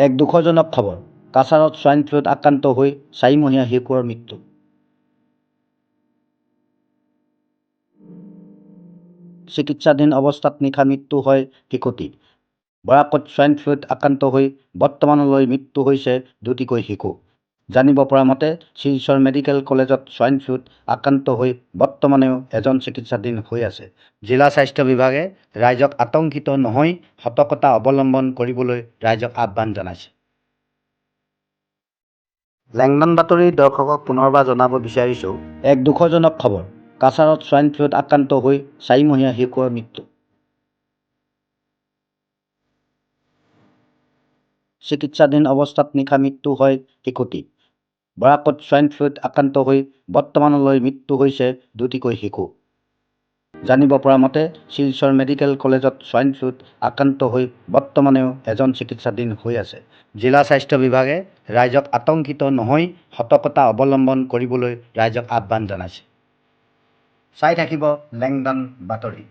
এক দুখজনক খবৰ। কাছাৰত স্বাইন ফ্লুত আক্ৰান্ত হৈ 4 মহীয়া শিশুৰ মৃত্যু। চিকিৎসাধীন অৱস্থাত নিশা মৃত্যু হয় শিশুটিৰ। বৰাকত স্বাইন ফ্লুত আক্ৰান্ত হৈ বৰ্তমানলৈ মৃত্যু হৈছে দুটিকৈ শিশু। জানিব পৰা মতে, শিলচৰ মেডিকেল কলেজত স্বাইন ফ্লুত আক্ৰান্ত হৈ বৰ্তমানেও এজন চিকিৎসাধীন হৈ আছে। জিলা স্বাস্থ্য বিভাগে ৰাইজক আতংকিত নহৈ সতৰ্কতা অৱলম্বন কৰিবলৈ ৰাইজক আহ্বান জনাইছে। লেংডন বাতৰি দৰ্শকক পুনৰবাৰ জনাব বিচাৰিছো, এক দুখজনক খবৰ। কাছাৰত স্বাইন ফ্লুত আক্ৰান্ত হৈ 4 মহীয়া শিশুৰ মৃত্যু। চিকিৎসাধীন অৱস্থাত নিশা মৃত্যু হয় শিশুটিৰ। বৰাকত স্বাইন ফ্লুত আক্ৰান্ত হৈ বৰ্তমানলৈ মৃত্যু হৈছে দুটিকৈ শিশু। জানিব পৰা মতে, শিলচৰ মেডিকেল কলেজত স্বাইন ফ্লুত আক্ৰান্ত হৈ বৰ্তমানেও এজন চিকিৎসাধীন হৈ আছে। জিলা স্বাস্থ্য বিভাগে ৰাইজক আতংকিত নহৈ সতৰ্কতা অৱলম্বন কৰিবলৈ ৰাইজক আহ্বান জনাইছে। চাই থাকিব লেংডন বাতৰি।